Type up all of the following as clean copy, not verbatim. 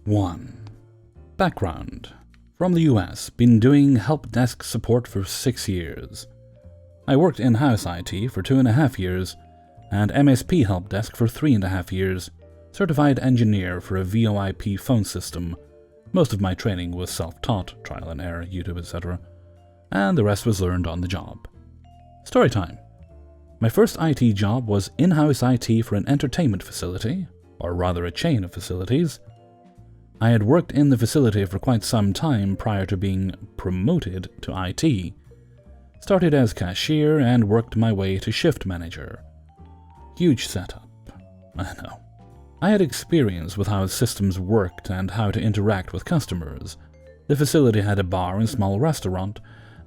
1. Background. From the US, been doing help desk support for 6 years. I worked in-house IT for 2.5 years, and MSP help desk for 3.5 years, certified engineer for a VoIP phone system. Most of my training was self-taught, trial and error, YouTube, etc., and the rest was learned on the job. Story time. My first IT job was in-house IT for an entertainment facility, or rather a chain of facilities. I had worked in the facility for quite some time prior to being promoted to IT. Started as cashier and worked my way to shift manager. Huge setup, I know. I had experience with how systems worked and how to interact with customers. The facility had a bar and small restaurant,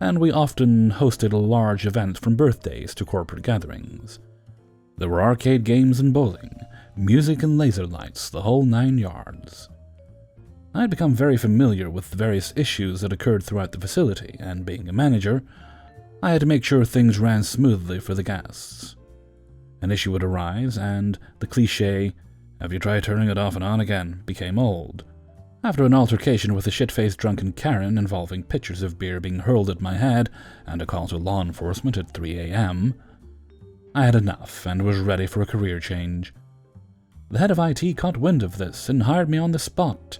and we often hosted large events from birthdays to corporate gatherings. There were arcade games and bowling, music and laser lights, the whole 9 yards. I had become very familiar with the various issues that occurred throughout the facility, and being a manager, I had to make sure things ran smoothly for the guests. An issue would arise, and the cliché, "Have you tried turning it off and on again?" became old. After an altercation with a shit-faced drunken Karen involving pitchers of beer being hurled at my head and a call to law enforcement at 3 a.m., I had enough and was ready for a career change. The head of IT caught wind of this and hired me on the spot.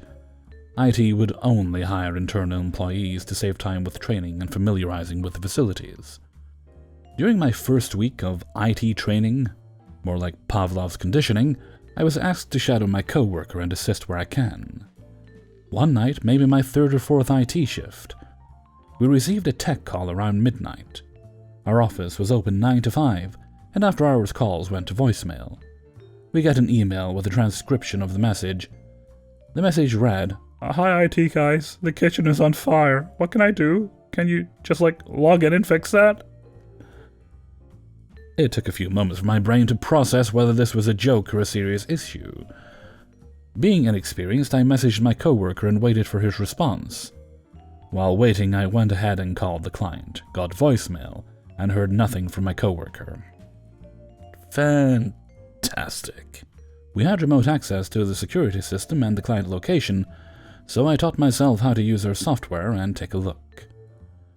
IT would only hire internal employees to save time with training and familiarizing with the facilities. During my first week of IT training, more like Pavlov's conditioning, I was asked to shadow my co-worker and assist where I can. One night, maybe my 3rd or 4th IT shift, we received a tech call around midnight. Our office was open 9 to 5, and after-hours calls went to voicemail. We got an email with a transcription of the message. The message read, "Hi IT guys, the kitchen is on fire. What can I do? Can you just log in and fix that?" It took a few moments for my brain to process whether this was a joke or a serious issue. Being inexperienced, I messaged my coworker and waited for his response. While waiting, I went ahead and called the client, got voicemail, and heard nothing from my coworker. Fantastic. We had remote access to the security system and the client location, so I taught myself how to use their software and take a look.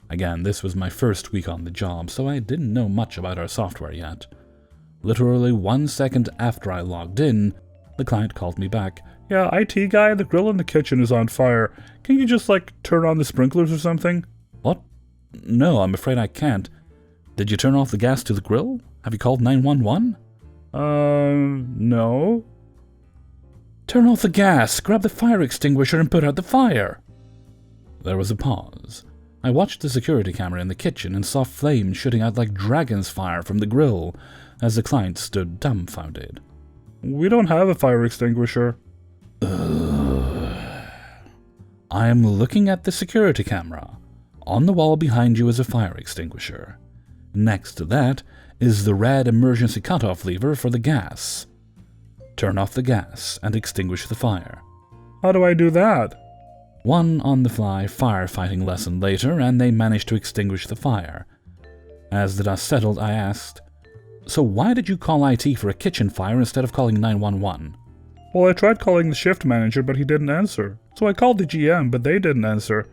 Again, this was my first week on the job, so I didn't know much about our software yet. Literally 1 second after I logged in, the client called me back. "Yeah, IT guy, the grill in the kitchen is on fire. Can you just, turn on the sprinklers or something?" "What? No, I'm afraid I can't. Did you turn off the gas to the grill? Have you called 911? No." "Turn off the gas, grab the fire extinguisher and put out the fire." There was a pause. I watched the security camera in the kitchen and saw flames shooting out like dragon's fire from the grill as the client stood dumbfounded. "We don't have a fire extinguisher." I am looking at the security camera. On the wall behind you is a fire extinguisher. Next to that is the red emergency cutoff lever for the gas. Turn off the gas and extinguish the fire. "How do I do that?" One on-the-fly firefighting lesson later, and they managed to extinguish the fire. As the dust settled, I asked, "So why did you call IT for a kitchen fire instead of calling 911? "Well, I tried calling the shift manager, but he didn't answer. So I called the GM, but they didn't answer.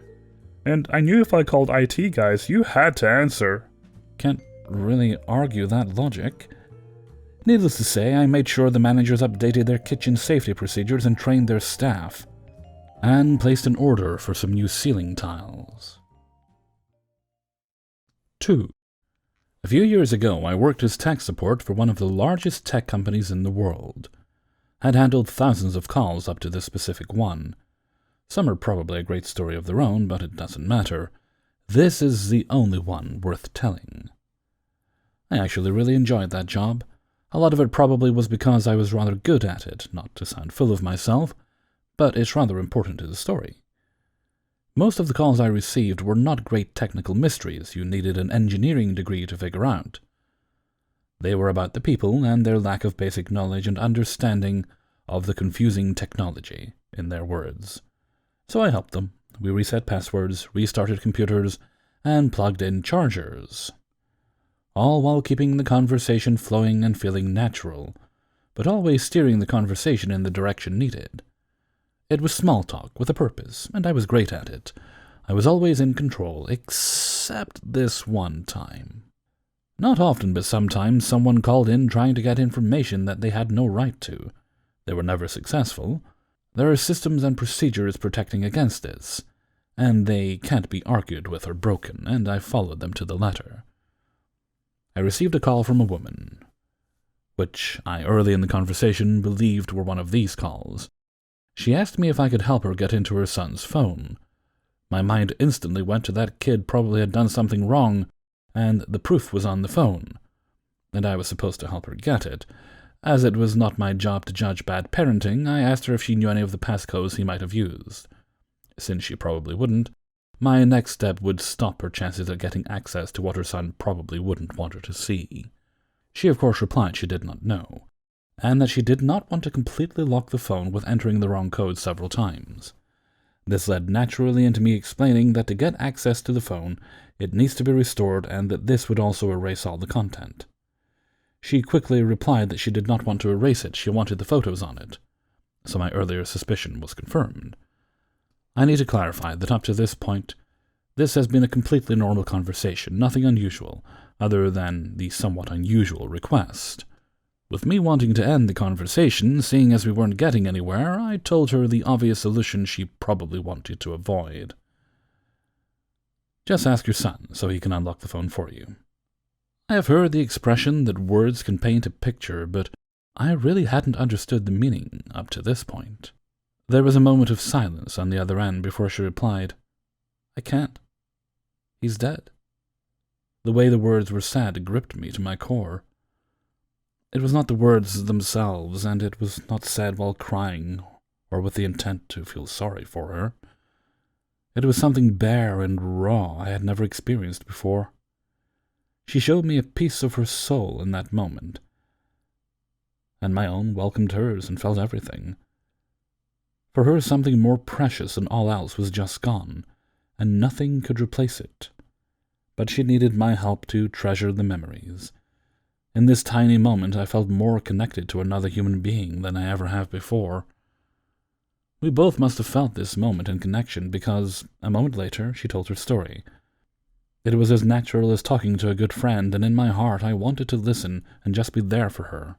And I knew if I called IT guys, you had to answer." Can't really argue that logic. Needless to say, I made sure the managers updated their kitchen safety procedures and trained their staff, and placed an order for some new ceiling tiles. 2. A few years ago, I worked as tech support for one of the largest tech companies in the world. Had handled thousands of calls up to this specific one. Some are probably a great story of their own, but it doesn't matter. This is the only one worth telling. I actually really enjoyed that job. A lot of it probably was because I was rather good at it, not to sound full of myself, but it's rather important to the story. Most of the calls I received were not great technical mysteries you needed an engineering degree to figure out. They were about the people and their lack of basic knowledge and understanding of the confusing technology, in their words. So I helped them. We reset passwords, restarted computers, and plugged in chargers. All while keeping the conversation flowing and feeling natural, but always steering the conversation in the direction needed. It was small talk with a purpose, and I was great at it. I was always in control, except this one time. Not often, but sometimes someone called in trying to get information that they had no right to. They were never successful. There are systems and procedures protecting against this, and they can't be argued with or broken, and I followed them to the letter. I received a call from a woman, which I early in the conversation believed were one of these calls. She asked me if I could help her get into her son's phone. My mind instantly went to that kid probably had done something wrong, and the proof was on the phone, and I was supposed to help her get it. As it was not my job to judge bad parenting, I asked her if she knew any of the passcodes he might have used. Since she probably wouldn't, my next step would stop her chances of getting access to what her son probably wouldn't want her to see. She of course replied she did not know, and that she did not want to completely lock the phone with entering the wrong code several times. This led naturally into me explaining that to get access to the phone, it needs to be restored and that this would also erase all the content. She quickly replied that she did not want to erase it, she wanted the photos on it. So my earlier suspicion was confirmed. I need to clarify that up to this point, this has been a completely normal conversation, nothing unusual, other than the somewhat unusual request. With me wanting to end the conversation, seeing as we weren't getting anywhere, I told her the obvious solution she probably wanted to avoid. Just ask your son so he can unlock the phone for you. I have heard the expression that words can paint a picture, but I really hadn't understood the meaning up to this point. There was a moment of silence on the other end before she replied, I can't. He's dead. The way the words were said gripped me to my core. It was not the words themselves, and it was not said while crying or with the intent to feel sorry for her. It was something bare and raw I had never experienced before. She showed me a piece of her soul in that moment, and my own welcomed hers and felt everything. For her, something more precious than all else was just gone, and nothing could replace it. But she needed my help to treasure the memories. In this tiny moment, I felt more connected to another human being than I ever have before. We both must have felt this moment in connection because, a moment later, she told her story. It was as natural as talking to a good friend, and in my heart I wanted to listen and just be there for her.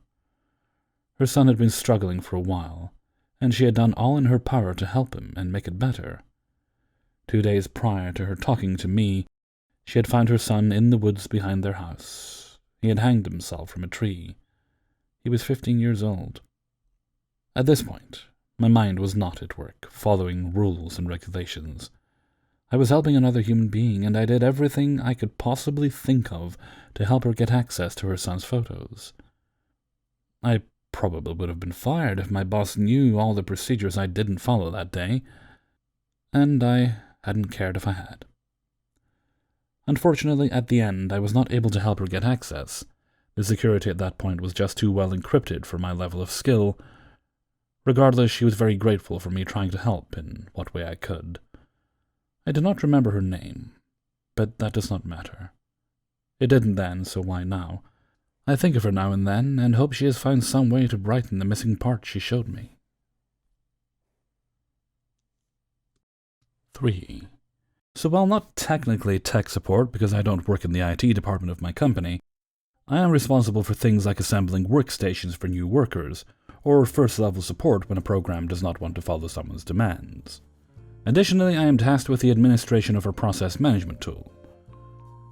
Her son had been struggling for a while, and she had done all in her power to help him and make it better. 2 days prior to her talking to me, she had found her son in the woods behind their house. He had hanged himself from a tree. He was 15 years old. At this point, my mind was not at work, following rules and regulations. I was helping another human being, and I did everything I could possibly think of to help her get access to her son's photos. I probably would have been fired if my boss knew all the procedures I didn't follow that day, and I hadn't cared if I had. Unfortunately, at the end, I was not able to help her get access. The security at that point was just too well encrypted for my level of skill. Regardless, she was very grateful for me trying to help in what way I could. I do not remember her name, but that does not matter. It didn't then, so why now? I think of her now and then, and hope she has found some way to brighten the missing part she showed me. 3. So while not technically tech support because I don't work in the IT department of my company, I am responsible for things like assembling workstations for new workers, or first-level support when a program does not want to follow someone's demands. Additionally, I am tasked with the administration of our process management tool.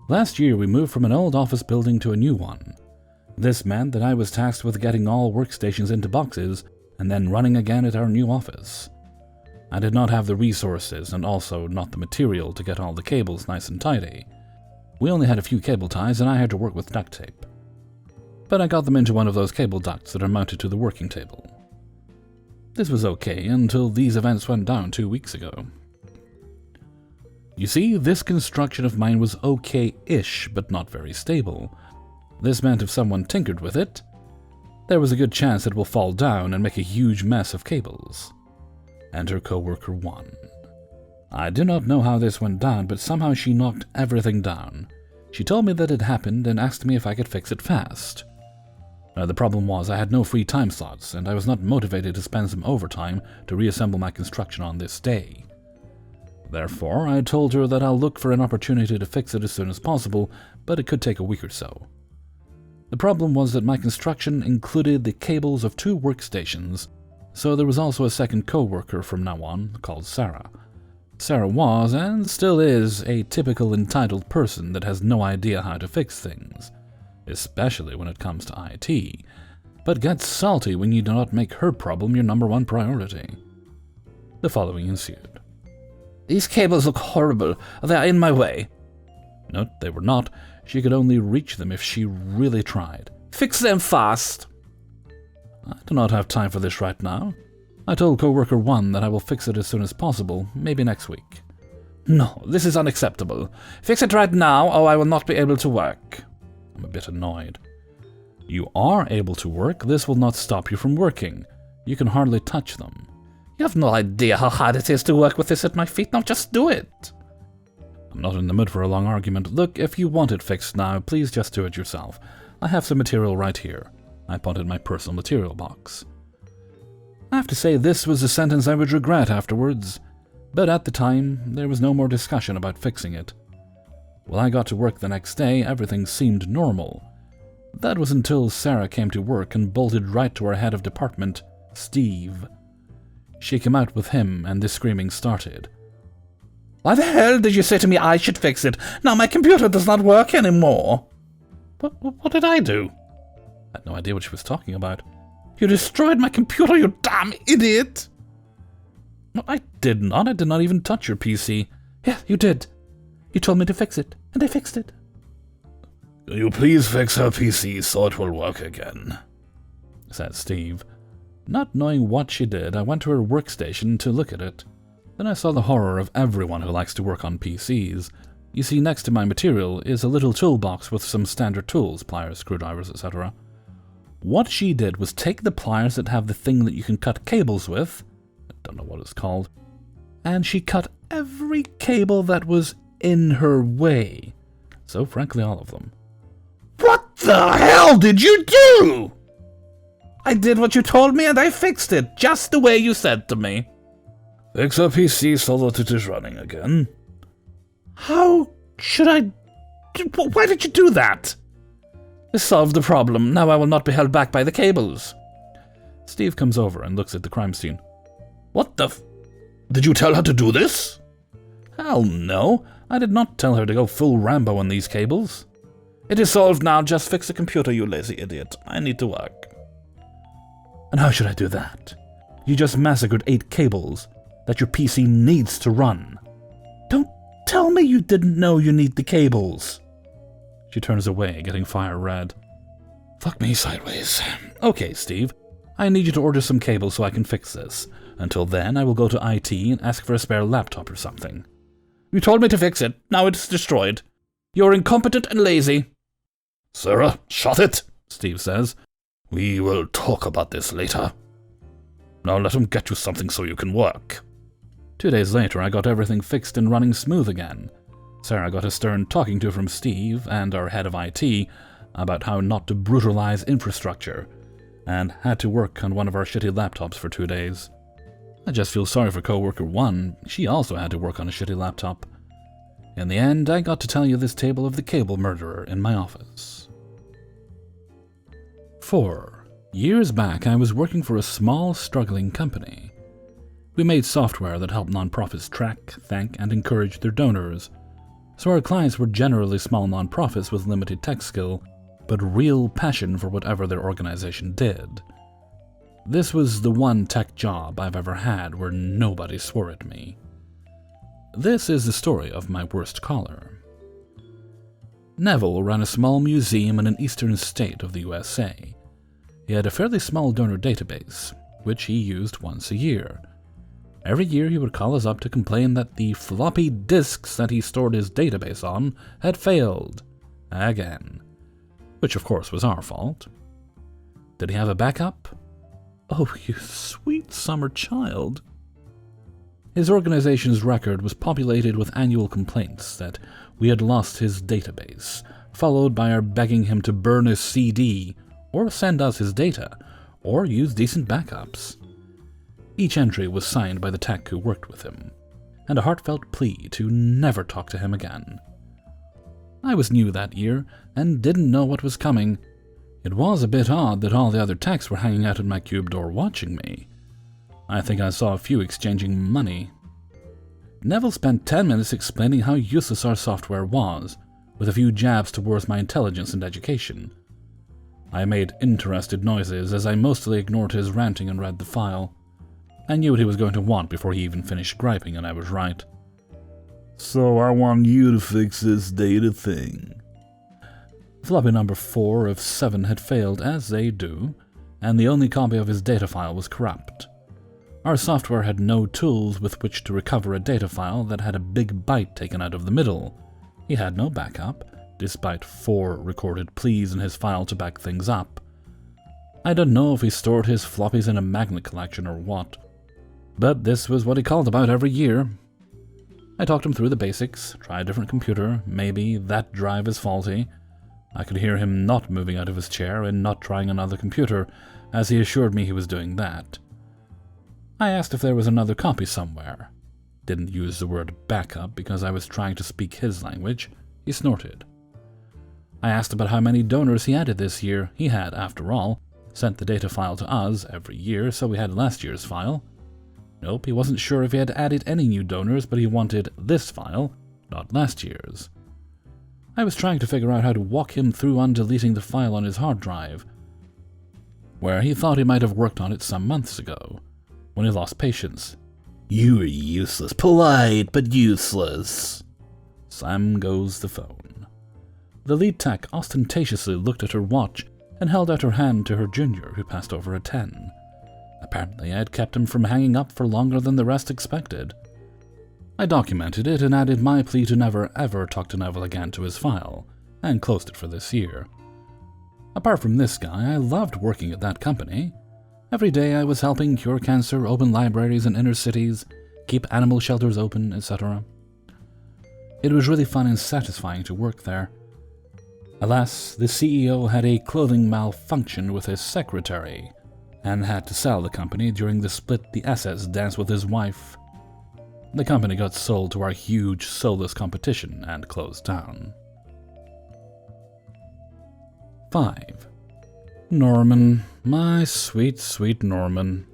Last year, we moved from an old office building to a new one. This meant that I was tasked with getting all workstations into boxes and then running again at our new office. I did not have the resources and also not the material to get all the cables nice and tidy. We only had a few cable ties and I had to work with duct tape. But I got them into one of those cable ducts that are mounted to the working table. This was okay until these events went down 2 weeks ago. You see, this construction of mine was okay-ish, but not very stable. This meant if someone tinkered with it, there was a good chance it will fall down and make a huge mess of cables. And her co-worker won. I do not know how this went down, but somehow she knocked everything down. She told me that it happened and asked me if I could fix it fast. The problem was I had no free time slots, and I was not motivated to spend some overtime to reassemble my construction on this day. Therefore, I told her that I'll look for an opportunity to fix it as soon as possible, but it could take a week or so. The problem was that my construction included the cables of 2 workstations, so there was also a second co-worker from now on, called Sarah. Sarah was, and still is, a typical entitled person that has no idea how to fix things, especially when it comes to IT, but gets salty when you do not make her problem your #1 priority. The following ensued. "These cables look horrible. They are in my way." No, they were not. She could only reach them if she really tried. "Fix them fast." "I do not have time for this right now. I told coworker 1 that I will fix it as soon as possible, maybe next week." "No, this is unacceptable. Fix it right now, or I will not be able to work." I'm a bit annoyed. "You are able to work. This will not stop you from working. You can hardly touch them." "You have no idea how hard it is to work with this at my feet. Now just do it." I'm not in the mood for a long argument. "Look, if you want it fixed now, please just do it yourself. I have some material right here." I pointed my personal material box. I have to say this was a sentence I would regret afterwards, but at the time, there was no more discussion about fixing it. When I got to work the next day, everything seemed normal. That was until Sarah came to work and bolted right to our head of department, Steve. She came out with him, and the screaming started. "Why the hell did you say to me I should fix it? Now my computer does not work anymore." What did I do? I had no idea what she was talking about. "You destroyed my computer, you damn idiot!" "No, I did not. I did not even touch your PC." "Yeah, you did. You told me to fix it, and I fixed it." "Can you please fix her PC so it will work again?" said Steve. Not knowing what she did, I went to her workstation to look at it. Then I saw the horror of everyone who likes to work on PCs. You see, next to my material is a little toolbox with some standard tools, pliers, screwdrivers, etc. What she did was take the pliers that have the thing that you can cut cables with, I don't know what it's called, and she cut every cable that was in her way. So, frankly, all of them. "What the hell did you do?" "I did what you told me and I fixed it, just the way you said to me." "Fix her PC so that it is running again." "How should I... Why did you do that?" "This solved the problem. Now I will not be held back by the cables." Steve comes over and looks at the crime scene. "What the Did you tell her to do this?" "Hell no. I did not tell her to go full Rambo on these cables." "It is solved now. Just fix the computer, you lazy idiot. I need to work." "And how should I do that? You just massacred 8 cables that your PC needs to run. Don't tell me you didn't know you need the cables." She turns away, getting fire red. "Fuck me sideways." "Okay, Steve. I need you to order some cables so I can fix this. Until then, I will go to IT and ask for a spare laptop or something." "You told me to fix it. Now it's destroyed. You're incompetent and lazy." "Sarah, shut it," Steve says. "We will talk about this later. Now let him get you something so you can work." 2 days later, I got everything fixed and running smooth again. Sarah got a stern talking to from Steve and our head of IT about how not to brutalize infrastructure, and had to work on one of our shitty laptops for 2 days. I just feel sorry for coworker 1. She also had to work on a shitty laptop. In the end, I got to tell you this tale of the cable murderer in my office. 4. Years back, I was working for a small, struggling company. We made software that helped nonprofits track, thank, and encourage their donors. So our clients were generally small nonprofits with limited tech skill, but real passion for whatever their organization did. This was the one tech job I've ever had where nobody swore at me. This is the story of my worst caller. Neville ran a small museum in an eastern state of the USA. He had a fairly small donor database, which he used once a year. Every year he would call us up to complain that the floppy disks that he stored his database on had failed. Again. Which of course was our fault. Did he have a backup? Oh, you sweet summer child. His organization's record was populated with annual complaints that we had lost his database, followed by our begging him to burn his CD or send us his data, or use decent backups. Each entry was signed by the tech who worked with him, and a heartfelt plea to never talk to him again. I was new that year, and didn't know what was coming. It was a bit odd that all the other techs were hanging out at my cube door watching me. I think I saw a few exchanging money. Neville spent 10 minutes explaining how useless our software was, with a few jabs towards my intelligence and education. I made interested noises as I mostly ignored his ranting and read the file. I knew what he was going to want before he even finished griping, and I was right. So I want you to fix this data thing. Floppy number 4 of 7 had failed, as they do, and the only copy of his data file was corrupt. Our software had no tools with which to recover a data file that had a big byte taken out of the middle. He had no backup, despite 4 recorded pleas in his file to back things up. I don't know if he stored his floppies in a magnet collection or what, but this was what he called about every year. I talked him through the basics, try a different computer, maybe that drive is faulty. I could hear him not moving out of his chair and not trying another computer, as he assured me he was doing that. I asked if there was another copy somewhere. Didn't use the word backup because I was trying to speak his language. He snorted. I asked about how many donors he added this year. He had, after all, sent the data file to us every year, so we had last year's file. Nope, he wasn't sure if he had added any new donors, but he wanted this file, not last year's. I was trying to figure out how to walk him through undeleting the file on his hard drive, where he thought he might have worked on it some months ago, when he lost patience. You are useless. Polite, but useless. Slam goes the phone. The lead tech ostentatiously looked at her watch and held out her hand to her junior, who passed over a 10. Apparently I had kept him from hanging up for longer than the rest expected. I documented it and added my plea to never ever talk to Neville again to his file, and closed it for this year. Apart from this guy, I loved working at that company. Every day I was helping cure cancer, open libraries in inner cities, keep animal shelters open, etc. It was really fun and satisfying to work there. Alas, the CEO had a clothing malfunction with his secretary, and had to sell the company during the split the assets dance with his wife. The company got sold to our huge soulless competition and closed down. 5. Norman. My sweet, sweet Norman.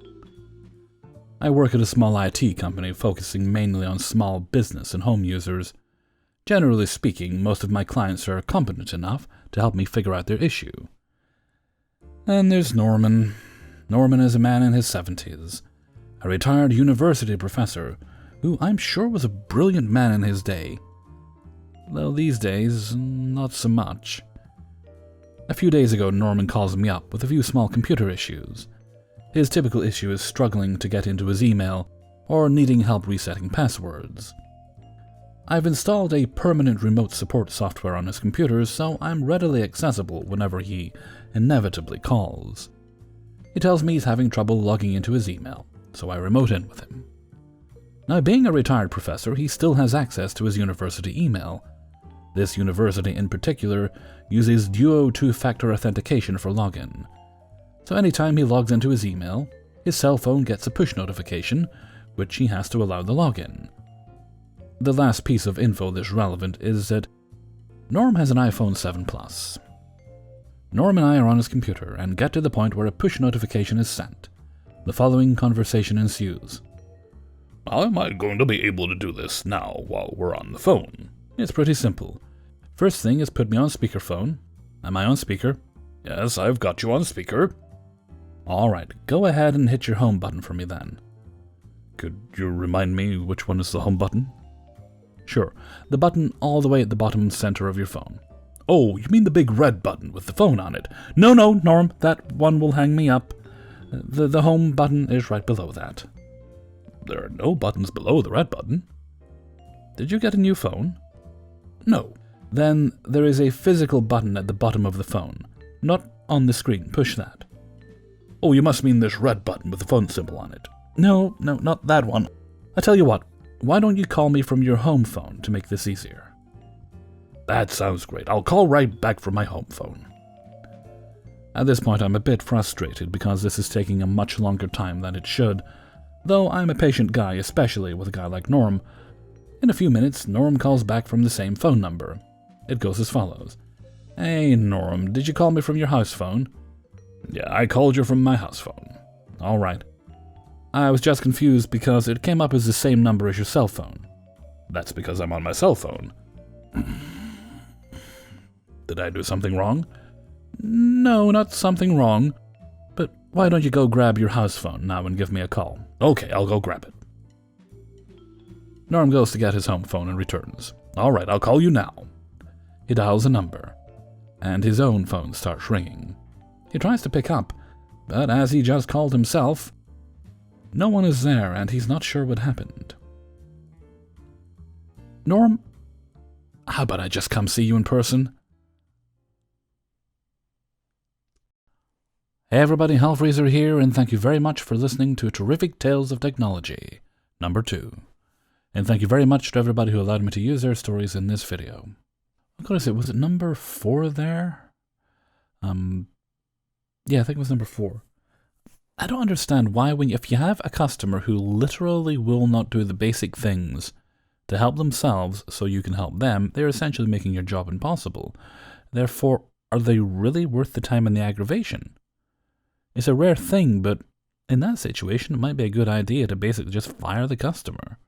I work at a small IT company focusing mainly on small business and home users. Generally speaking, most of my clients are competent enough to help me figure out their issue. And there's Norman. Norman is a man in his 70s, a retired university professor who I'm sure was a brilliant man in his day, though these days, not so much. A few days ago, Norman calls me up with a few small computer issues. His typical issue is struggling to get into his email or needing help resetting passwords. I've installed a permanent remote support software on his computer, so I'm readily accessible whenever he inevitably calls. He tells me he's having trouble logging into his email, so I remote in with him. Now, being a retired professor, he still has access to his university email. This university in particular uses Duo two-factor authentication for login. So anytime he logs into his email, his cell phone gets a push notification, which he has to allow the login. The last piece of info that's relevant is that Norm has an iPhone 7 Plus. Norm and I are on his computer and get to the point where a push notification is sent. The following conversation ensues. How am I going to be able to do this now while we're on the phone? It's pretty simple. First thing is put me on speakerphone. Am I on speaker? Yes, I've got you on speaker. Alright, go ahead and hit your home button for me then. Could you remind me which one is the home button? Sure, the button all the way at the bottom center of your phone. Oh, you mean the big red button with the phone on it? No, Norm, that one will hang me up. The home button is right below that. There are no buttons below the red button. Did you get a new phone? No. Then there is a physical button at the bottom of the phone. Not on the screen. Push that. Oh, you must mean this red button with the phone symbol on it. No, not that one. I tell you what, why don't you call me from your home phone to make this easier? That sounds great. I'll call right back from my home phone. At this point I'm a bit frustrated because this is taking a much longer time than it should, though I'm a patient guy, especially with a guy like Norm. In a few minutes, Norm calls back from the same phone number. It goes as follows. Hey Norm, did you call me from your house phone? Yeah, I called you from my house phone. Alright. I was just confused because it came up as the same number as your cell phone. That's because I'm on my cell phone. Did I do something wrong? No, not something wrong. But why don't you go grab your house phone now and give me a call? Okay, I'll go grab it. Norm goes to get his home phone and returns. Alright, I'll call you now. He dials a number, and his own phone starts ringing. He tries to pick up, but as he just called himself, no one is there and he's not sure what happened. Norm, how about I just come see you in person? Hey everybody, Hellfreezer here, and thank you very much for listening to Terrific Tales of Technology, number 2. And thank you very much to everybody who allowed me to use their stories in this video. What is it? Was it number 4 there? Yeah, I think it was number 4. I don't understand why if you have a customer who literally will not do the basic things to help themselves so you can help them, they're essentially making your job impossible. Therefore, are they really worth the time and the aggravation? It's a rare thing, but in that situation, it might be a good idea to basically just fire the customer.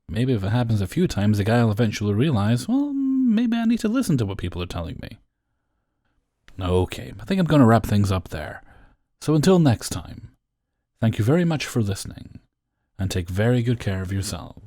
Maybe if it happens a few times, the guy will eventually realize, well, maybe I need to listen to what people are telling me. Okay, I think I'm going to wrap things up there. So until next time, thank you very much for listening, and take very good care of yourselves.